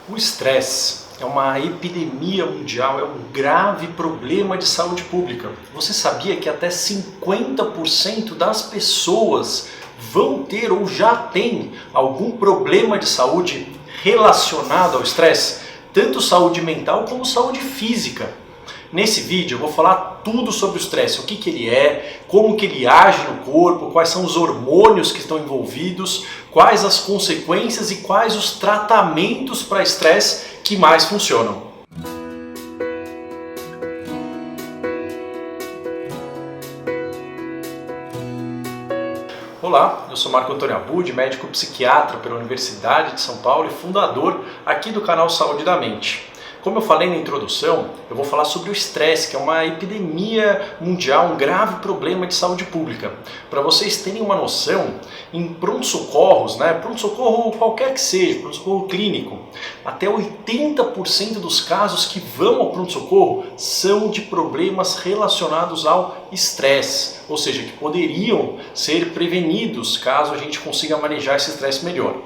O estresse é uma epidemia mundial, é um grave problema de saúde pública. Você sabia que até 50% das pessoas vão ter ou já têm algum problema de saúde relacionado ao estresse? Tanto saúde mental como saúde física. Nesse vídeo eu vou falar tudo sobre o estresse, o que ele é, como que ele age no corpo, quais são os hormônios que estão envolvidos, quais as consequências e quais os tratamentos para estresse que mais funcionam. Olá, eu sou Marco Antônio Abud, médico psiquiatra pela Universidade de São Paulo e fundador aqui do canal Saúde da Mente. Como eu falei na introdução, eu vou falar sobre o estresse, que é uma epidemia mundial, um grave problema de saúde pública. Para vocês terem uma noção, em pronto-socorros, pronto-socorro qualquer que seja, pronto-socorro clínico, até 80% dos casos que vão ao pronto-socorro são de problemas relacionados ao estresse, ou seja, que poderiam ser prevenidos caso a gente consiga manejar esse estresse melhor.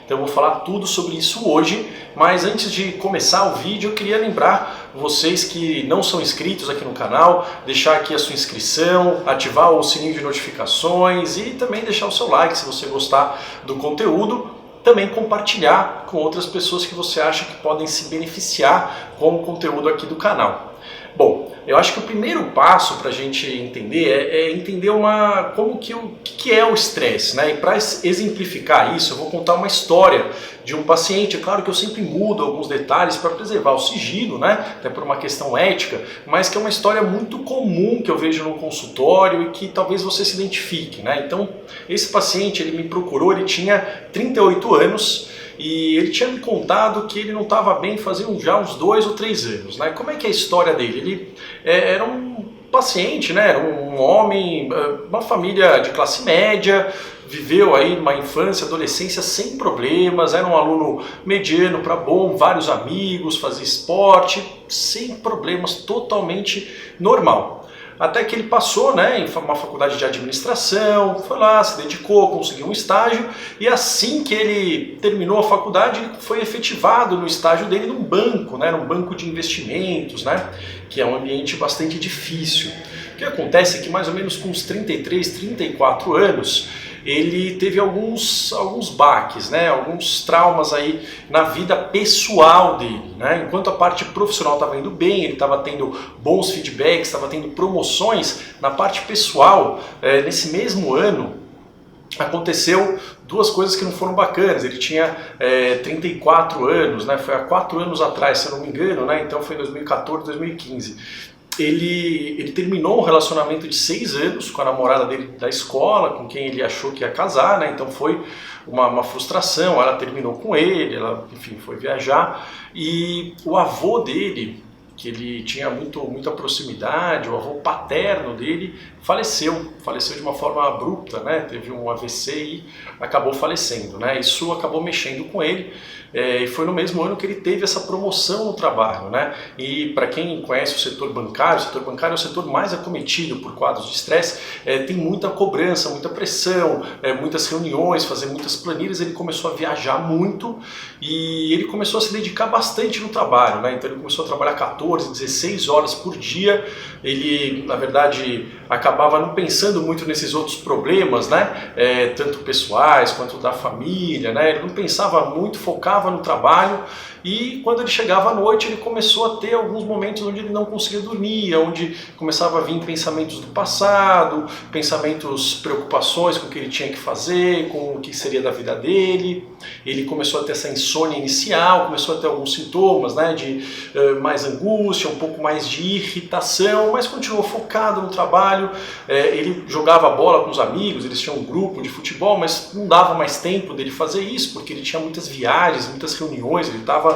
Então eu vou falar tudo sobre isso hoje, mas antes de começar o vídeo eu queria lembrar vocês que não são inscritos aqui no canal, deixar aqui a sua inscrição, ativar o sininho de notificações e também deixar o seu like se você gostar do conteúdo, também compartilhar com outras pessoas que você acha que podem se beneficiar com o conteúdo aqui do canal. Bom, eu acho que o primeiro passo para a gente entender é entender o que é o estresse, né? E para exemplificar isso, eu vou contar uma história de um paciente. É claro que eu sempre mudo alguns detalhes para preservar o sigilo, né? Até por uma questão ética, mas que é uma história muito comum que eu vejo no consultório e que talvez você se identifique, né? Então, esse paciente, ele me procurou, ele tinha 38 anos, e ele tinha me contado que ele não estava bem faziam já uns 2 ou 3 anos. Né? Como é que é a história dele? Ele era um paciente, né? Era um homem, uma família de classe média, viveu aí uma infância, adolescência sem problemas, era um aluno mediano para bom, vários amigos, fazia esporte, sem problemas, totalmente normal. Até que ele passou, né, em uma faculdade de administração, foi lá, se dedicou, conseguiu um estágio e assim que ele terminou a faculdade, ele foi efetivado no estágio dele num banco, né, num banco de investimentos, né, que é um ambiente bastante difícil. O que acontece é que mais ou menos com uns 33, 34 anos, ele teve alguns baques, né, alguns traumas aí na vida pessoal dele, né? Enquanto a parte profissional estava indo bem, ele estava tendo bons feedbacks, estava tendo promoções, na parte pessoal, nesse mesmo ano, aconteceu duas coisas que não foram bacanas. Ele tinha 34 anos, né? Foi há 4 anos atrás, se eu não me engano, né? Então foi em 2014, 2015. Ele terminou um relacionamento de 6 anos com a namorada dele da escola, com quem ele achou que ia casar, né? Então foi uma frustração, ela terminou com ele, ela, enfim, foi viajar, e o avô dele, que ele tinha muita proximidade, o avô paterno dele, faleceu de uma forma abrupta, né? Teve um AVC e acabou falecendo, né? Isso acabou mexendo com ele, e foi no mesmo ano que ele teve essa promoção no trabalho, né? E para quem conhece o setor bancário é o setor mais acometido por quadros de estresse, tem muita cobrança, muita pressão, muitas reuniões, fazer muitas planilhas. Ele começou a viajar muito e ele começou a se dedicar bastante no trabalho, né? Então ele começou a trabalhar 14, 16 horas por dia. Ele, na verdade, acabava não pensando muito nesses outros problemas, né? Tanto pessoais quanto da família, né? Ele não pensava muito, focava no trabalho, e quando ele chegava à noite ele começou a ter alguns momentos onde ele não conseguia dormir, onde começava a vir pensamentos do passado, pensamentos, preocupações com o que ele tinha que fazer, com o que seria da vida dele. Ele começou a ter essa insônia inicial, começou a ter alguns sintomas, né, de mais angústia, um pouco mais de irritação, mas continuou focado no trabalho. Ele jogava bola com os amigos, eles tinham um grupo de futebol, mas não dava mais tempo dele fazer isso, porque ele tinha muitas viagens, muitas reuniões, ele estava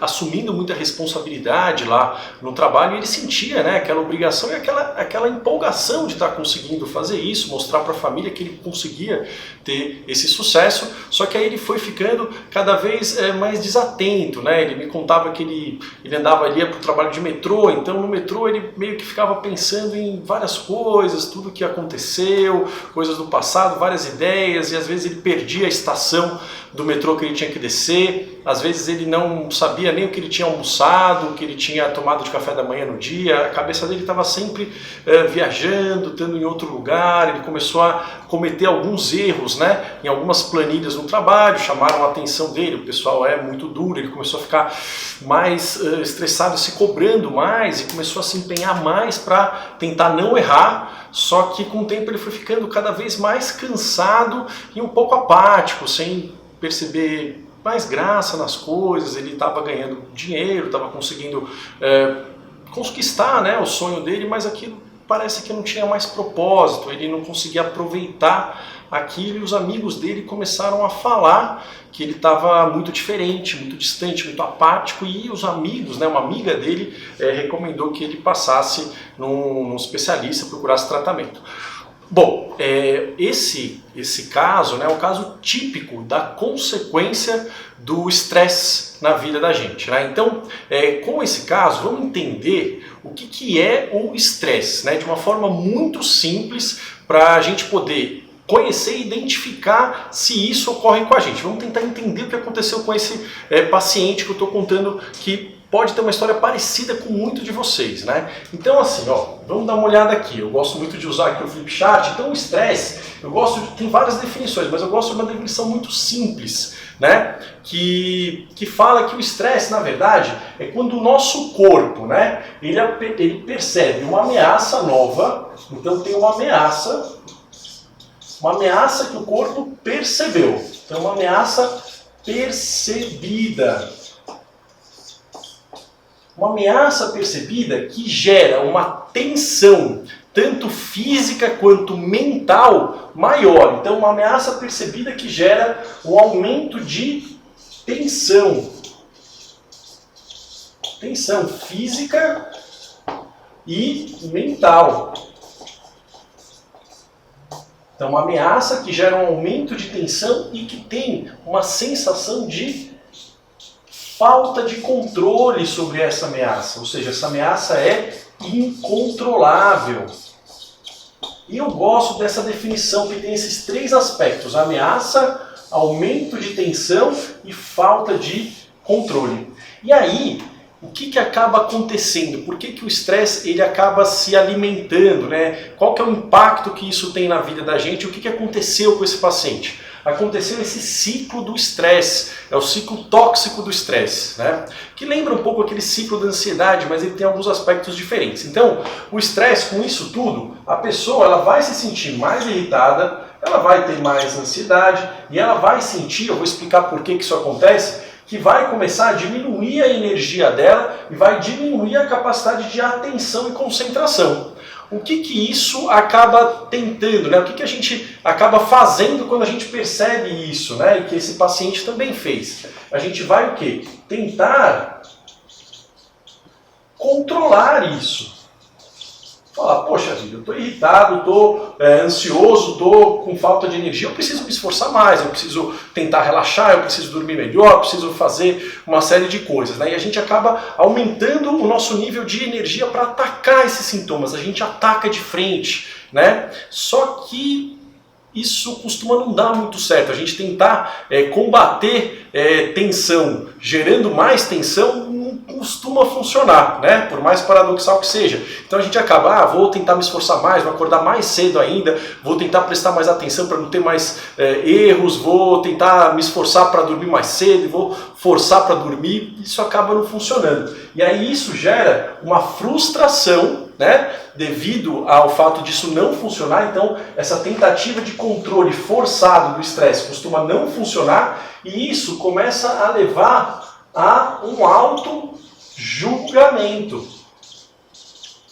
assumindo muita responsabilidade lá no trabalho, e ele sentia, né, aquela obrigação e aquela empolgação de estar conseguindo fazer isso, mostrar para a família que ele conseguia ter esse sucesso. Só que aí ele foi ficando cada vez mais desatento, né? Ele me contava que ele andava ali para o trabalho de metrô, então no metrô ele meio que ficava pensando em várias coisas, tudo que aconteceu, coisas do passado, várias ideias, e às vezes ele perdia a estação do metrô que ele tinha que descer. às vezes ele não sabia nem o que ele tinha almoçado, o que ele tinha tomado de café da manhã no dia, a cabeça dele estava sempre viajando, estando em outro lugar, ele começou a cometer alguns erros, né, em algumas planilhas no trabalho, chamaram a atenção dele, o pessoal é muito duro, ele começou a ficar mais estressado, se cobrando mais e começou a se empenhar mais para tentar não errar, só que com o tempo ele foi ficando cada vez mais cansado e um pouco apático, sem perceber mais graça nas coisas. Ele estava ganhando dinheiro, estava conseguindo conquistar, né, o sonho dele, mas aquilo parece que não tinha mais propósito, ele não conseguia aproveitar aquilo, e os amigos dele começaram a falar que ele estava muito diferente, muito distante, muito apático, e os amigos, né, uma amiga dele recomendou que ele passasse num especialista, procurasse tratamento. Bom, esse caso, né, é o caso típico da consequência do estresse na vida da gente, né? Então, com esse caso, vamos entender o que é o estresse, né, de uma forma muito simples para a gente poder conhecer e identificar se isso ocorre com a gente. Vamos tentar entender o que aconteceu com esse paciente que eu estou contando, que pode ter uma história parecida com muito de vocês, né? Então assim, ó, vamos dar uma olhada aqui. Eu gosto muito de usar aqui o Flipchart. Então o estresse, tem várias definições, mas eu gosto de uma definição muito simples, né? Que fala que o estresse, na verdade, é quando o nosso corpo, né, ele percebe uma ameaça nova. Então tem uma ameaça que o corpo percebeu. Então uma ameaça percebida. Uma ameaça percebida que gera uma tensão, tanto física quanto mental, maior. Então, uma ameaça percebida que gera um aumento de tensão. Tensão física e mental. Então, uma ameaça que gera um aumento de tensão e que tem uma sensação de falta de controle sobre essa ameaça, ou seja, essa ameaça é incontrolável. E eu gosto dessa definição que tem esses três aspectos: ameaça, aumento de tensão e falta de controle. E aí, o que acaba acontecendo? Por que o estresse ele acaba se alimentando, né? Qual que é o impacto que isso tem na vida da gente? O que aconteceu com esse paciente? Aconteceu esse ciclo do estresse, é o ciclo tóxico do estresse, né? Que lembra um pouco aquele ciclo da ansiedade, mas ele tem alguns aspectos diferentes. Então, o estresse, com isso tudo, a pessoa ela vai se sentir mais irritada, ela vai ter mais ansiedade e ela vai sentir, eu vou explicar por que isso acontece, que vai começar a diminuir a energia dela e vai diminuir a capacidade de atenção e concentração. O que isso acaba tentando, né? O que a gente acaba fazendo quando a gente percebe isso, né? E que esse paciente também fez. A gente vai o quê? Tentar controlar isso. Falar, poxa vida, eu estou irritado, estou ansioso, estou com falta de energia, eu preciso me esforçar mais, eu preciso tentar relaxar, eu preciso dormir melhor, eu preciso fazer uma série de coisas, né? E a gente acaba aumentando o nosso nível de energia para atacar esses sintomas, a gente ataca de frente, né? Só que isso costuma não dar muito certo. A gente tentar combater tensão gerando mais tensão não costuma funcionar, né? Por mais paradoxal que seja. Então a gente acaba, vou tentar me esforçar mais, vou acordar mais cedo ainda, vou tentar prestar mais atenção para não ter mais erros, vou tentar me esforçar para dormir mais cedo, vou forçar para dormir. Isso acaba não funcionando. E aí isso gera uma frustração, né? Devido ao fato disso não funcionar. Então essa tentativa de controle forçado do estresse costuma não funcionar e isso começa a levar a um auto-julgamento.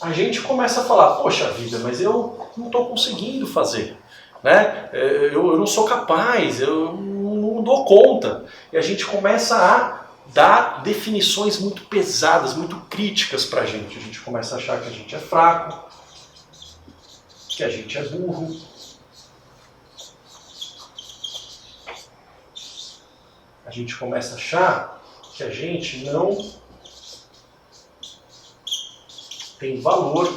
A gente começa a falar, poxa vida, mas eu não estou conseguindo fazer, né? Eu não sou capaz, eu não dou conta. E a gente começa a dar definições muito pesadas, muito críticas pra gente. A gente começa a achar que a gente é fraco, que a gente é burro. A gente começa a achar que a gente não tem valor,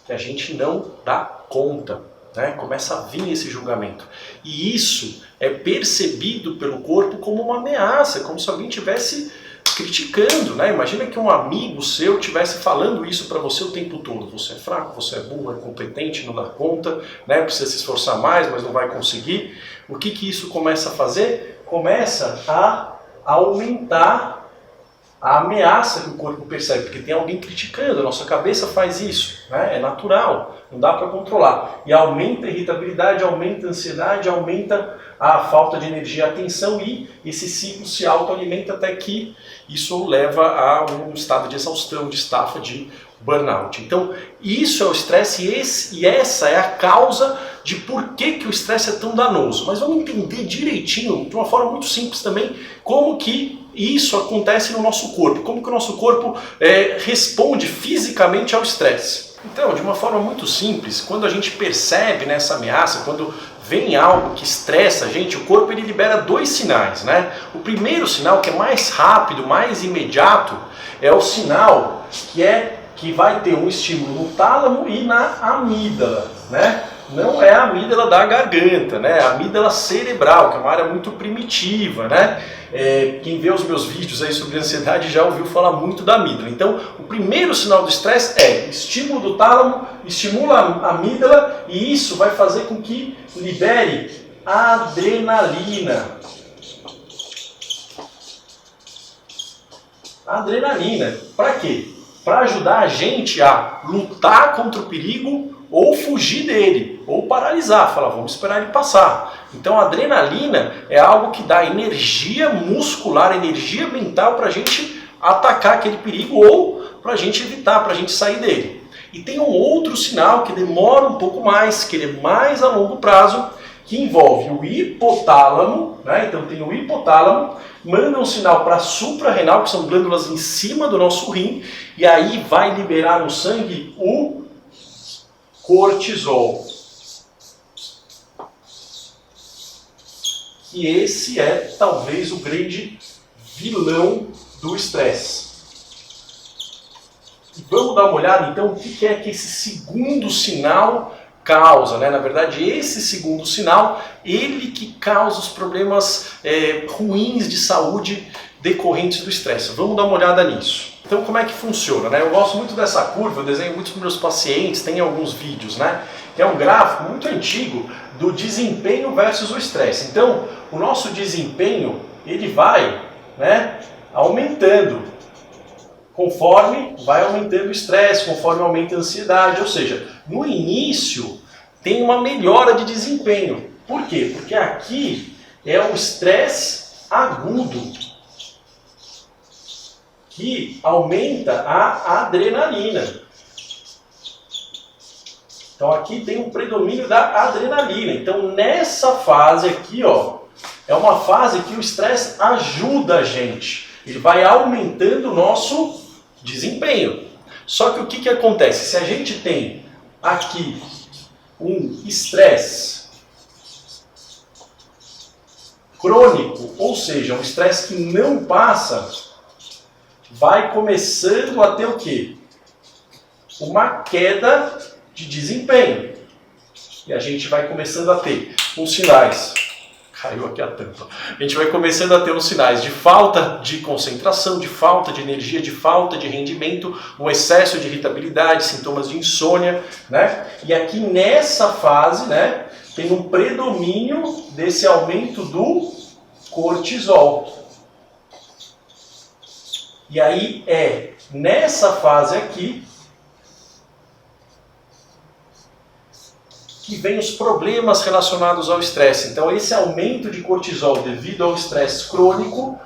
que a gente não dá conta, né? Começa a vir esse julgamento. E isso é percebido pelo corpo como uma ameaça, como se alguém tivesse criticando, né? Imagina que um amigo seu estivesse falando isso para você o tempo todo. Você é fraco, você é burro, é incompetente, não dá conta, né? Precisa se esforçar mais, mas não vai conseguir. O que isso começa a fazer? Começa a aumentar a ameaça que o corpo percebe, porque tem alguém criticando, a nossa cabeça faz isso, né? É natural, não dá para controlar. E aumenta a irritabilidade, aumenta a ansiedade, aumenta a falta de energia e atenção, e esse ciclo se autoalimenta até que isso leva a um estado de exaustão, de estafa, de burnout. Então, isso é o estresse e essa é a causa de por que o estresse é tão danoso. Mas vamos entender direitinho, de uma forma muito simples também, como que isso acontece no nosso corpo, como que o nosso corpo responde fisicamente ao estresse. Então, de uma forma muito simples, quando a gente percebe nessa ameaça, quando vem algo que estressa a gente, o corpo ele libera dois sinais, né? O primeiro sinal, que é mais rápido, mais imediato, é o sinal que vai ter um estímulo no tálamo e na amígdala, né? Não é a amígdala da garganta, né? A amígdala cerebral, que é uma área muito primitiva, né? Quem vê os meus vídeos aí sobre ansiedade já ouviu falar muito da amígdala. Então, o primeiro sinal do estresse é estímulo do tálamo, estimula a amígdala e isso vai fazer com que libere adrenalina. Adrenalina, para quê? Para ajudar a gente a lutar contra o perigo ou fugir dele, ou paralisar, falar, vamos esperar ele passar. Então a adrenalina é algo que dá energia muscular, energia mental para a gente atacar aquele perigo ou para a gente evitar, para a gente sair dele. E tem um outro sinal que demora um pouco mais, que ele é mais a longo prazo, que envolve o hipotálamo, né? Então tem o hipotálamo, manda um sinal para a suprarrenal, que são glândulas em cima do nosso rim, e aí vai liberar no sangue o cortisol. E esse é talvez o grande vilão do estresse. E vamos dar uma olhada então o que é que esse segundo sinal causa, né? Na verdade, esse segundo sinal, ele que causa os problemas ruins de saúde decorrentes do estresse. Vamos dar uma olhada nisso. Então, como é que funciona, né? Eu gosto muito dessa curva, eu desenho muito para meus pacientes, tem alguns vídeos, né? Que é um gráfico muito antigo do desempenho versus o estresse. Então, o nosso desempenho, ele vai, né, aumentando conforme vai aumentando o estresse, conforme aumenta a ansiedade. Ou seja, no início tem uma melhora de desempenho. Por quê? Porque aqui é o estresse agudo, que aumenta a adrenalina. Então aqui tem um predomínio da adrenalina. Então nessa fase aqui, ó, é uma fase que o estresse ajuda a gente. Ele vai aumentando o nosso desempenho. Só que o que acontece? Se a gente tem aqui um estresse crônico, ou seja, um estresse que não passa, vai começando a ter o quê? Uma queda de desempenho. E a gente vai começando a ter uns sinais. Caiu aqui a tampa. A gente vai começando a ter uns sinais de falta de concentração, de falta de energia, de falta de rendimento, um excesso de irritabilidade, sintomas de insônia, né? E aqui nessa fase, né, tem um predomínio desse aumento do cortisol. E aí é nessa fase aqui que vem os problemas relacionados ao estresse. Então esse aumento de cortisol devido ao estresse crônico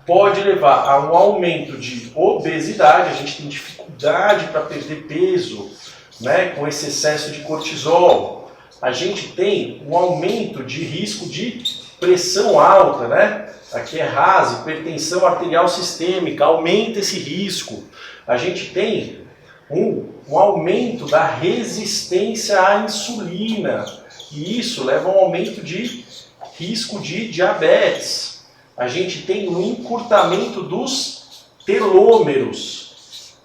pode levar a um aumento de obesidade, a gente tem dificuldade para perder peso, né, com esse excesso de cortisol. A gente tem um aumento de risco de pressão alta, né? Aqui é RAS, hipertensão arterial sistêmica, aumenta esse risco. A gente tem um aumento da resistência à insulina, e isso leva a um aumento de risco de diabetes. A gente tem um encurtamento dos telômeros,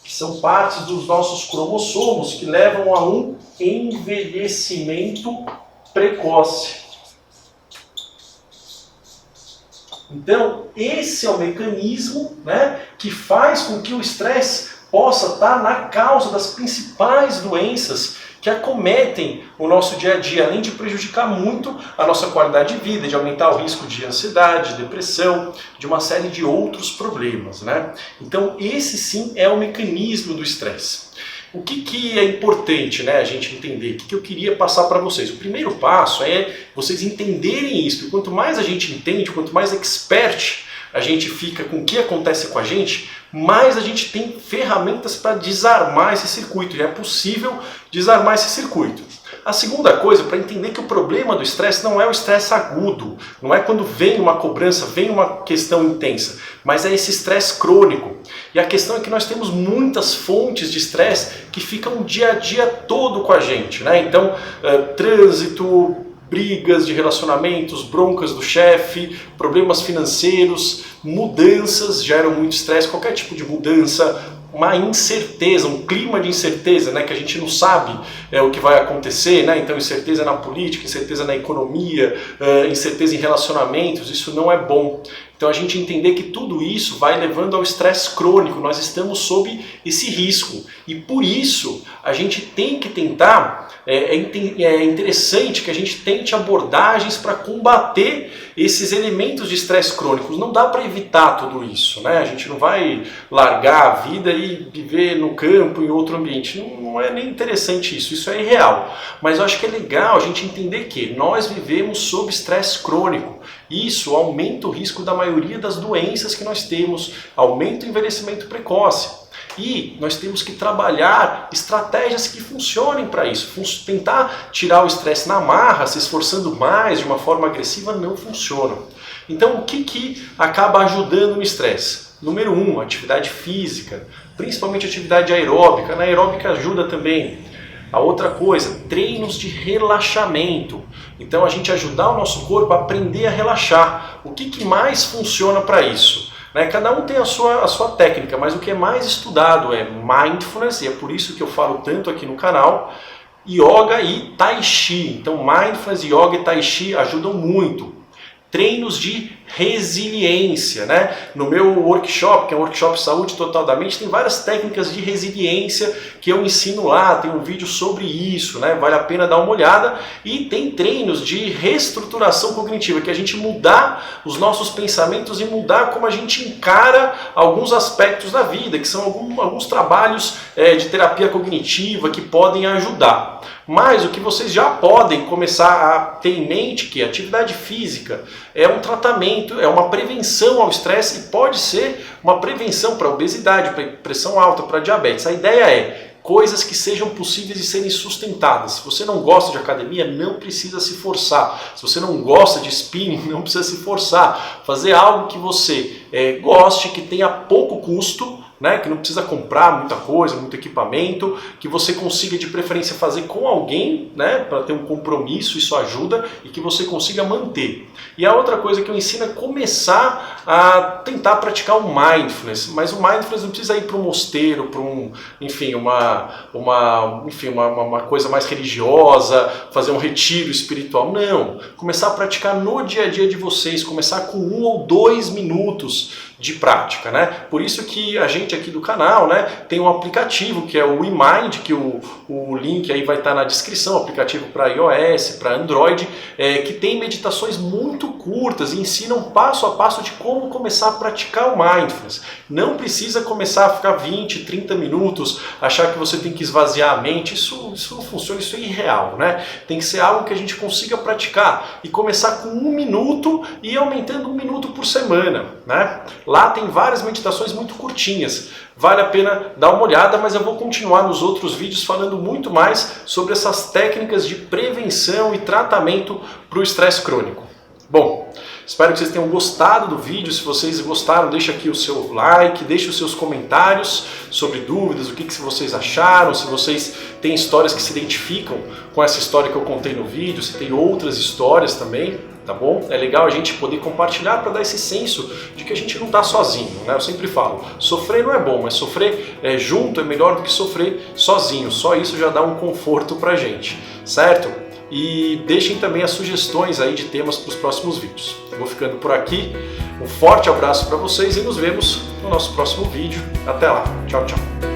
que são partes dos nossos cromossomos que levam a um envelhecimento precoce. Então, esse é o mecanismo, né, que faz com que o estresse possa estar na causa das principais doenças que acometem o nosso dia a dia, além de prejudicar muito a nossa qualidade de vida, de aumentar o risco de ansiedade, de depressão, de uma série de outros problemas, né? Então, esse sim é o mecanismo do estresse. O que é importante, né, a gente entender? O que eu queria passar para vocês? O primeiro passo é vocês entenderem isso. E quanto mais a gente entende, quanto mais expert a gente fica com o que acontece com a gente, mais a gente tem ferramentas para desarmar esse circuito. E é possível desarmar esse circuito. A segunda coisa, para entender que o problema do estresse não é o estresse agudo, não é quando vem uma cobrança, vem uma questão intensa, mas é esse estresse crônico. E a questão é que nós temos muitas fontes de estresse que ficam o dia a dia todo com a gente, né? Então, trânsito, brigas de relacionamentos, broncas do chefe, problemas financeiros, mudanças geram muito estresse, qualquer tipo de mudança, uma incerteza, um clima de incerteza, né, que a gente não sabe o que vai acontecer, né? Então incerteza na política, incerteza na economia, incerteza em relacionamentos, isso não é bom. Então a gente entender que tudo isso vai levando ao estresse crônico, nós estamos sob esse risco e por isso a gente tem que tentar, é interessante que a gente tente abordagens para combater esses elementos de estresse crônicos. Não dá para evitar tudo isso, né? A gente não vai largar a vida e viver no campo, em outro ambiente. Não é nem interessante isso, isso é irreal. Mas eu acho que é legal a gente entender que nós vivemos sob estresse crônico. Isso aumenta o risco da maioria das doenças que nós temos, aumenta o envelhecimento precoce. E nós temos que trabalhar estratégias que funcionem para isso. Tentar tirar o estresse na marra, se esforçando mais, de uma forma agressiva, não funciona. Então o que acaba ajudando no estresse? Número 1, atividade física, principalmente atividade aeróbica. Na aeróbica ajuda também. A outra coisa, treinos de relaxamento. Então a gente ajudar o nosso corpo a aprender a relaxar. O que mais funciona para isso? Cada um tem a sua técnica, mas o que é mais estudado é mindfulness, e é por isso que eu falo tanto aqui no canal, yoga e tai chi. Então mindfulness, yoga e tai chi ajudam muito. Treinos de resiliência, né? No meu workshop, que é um workshop Saúde Total da Mente, tem várias técnicas de resiliência que eu ensino lá, tem um vídeo sobre isso, né? Vale a pena dar uma olhada. E tem treinos de reestruturação cognitiva, que é a gente mudar os nossos pensamentos e mudar como a gente encara alguns aspectos da vida, que são alguns trabalhos de terapia cognitiva que podem ajudar. Mas o que vocês já podem começar a ter em mente que a atividade física é um tratamento, é uma prevenção ao estresse e pode ser uma prevenção para obesidade, para pressão alta, para diabetes. A ideia é coisas que sejam possíveis de serem sustentadas. Se você não gosta de academia, não precisa se forçar. Se você não gosta de spinning, não precisa se forçar. Fazer algo que você goste, que tenha pouco custo, né, que não precisa comprar muita coisa, muito equipamento, que você consiga de preferência fazer com alguém, né, para ter um compromisso, isso ajuda, e que você consiga manter. E a outra coisa que eu ensino é começar a tentar praticar o mindfulness, mas o mindfulness não precisa ir para um mosteiro, para uma coisa mais religiosa, fazer um retiro espiritual, não. Começar a praticar no dia a dia de vocês, começar com 1 ou 2 minutos de prática, né? Por isso que a gente aqui do canal, né, tem um aplicativo que é o WeMind, que o link aí vai estar na descrição, aplicativo para iOS, para Android, que tem meditações muito curtas e ensinam passo a passo de como começar a praticar o mindfulness. Não precisa começar a ficar 20, 30 minutos, achar que você tem que esvaziar a mente, isso não funciona, isso é irreal, né? Tem que ser algo que a gente consiga praticar e começar com 1 minuto e ir aumentando 1 minuto por semana, né? Lá tem várias meditações muito curtinhas, vale a pena dar uma olhada, mas eu vou continuar nos outros vídeos falando muito mais sobre essas técnicas de prevenção e tratamento para o estresse crônico. Bom, espero que vocês tenham gostado do vídeo. Se vocês gostaram, deixa aqui o seu like, deixe os seus comentários sobre dúvidas, o que vocês acharam, se vocês têm histórias que se identificam com essa história que eu contei no vídeo, se tem outras histórias também. Tá bom? É legal a gente poder compartilhar para dar esse senso de que a gente não está sozinho, né? Eu sempre falo, sofrer não é bom, mas sofrer junto é melhor do que sofrer sozinho. Só isso já dá um conforto pra gente, certo? e deixem também as sugestões aí de temas para os próximos vídeos. Eu vou ficando por aqui, um forte abraço para vocês e nos vemos no nosso próximo vídeo. Até lá, tchau, tchau!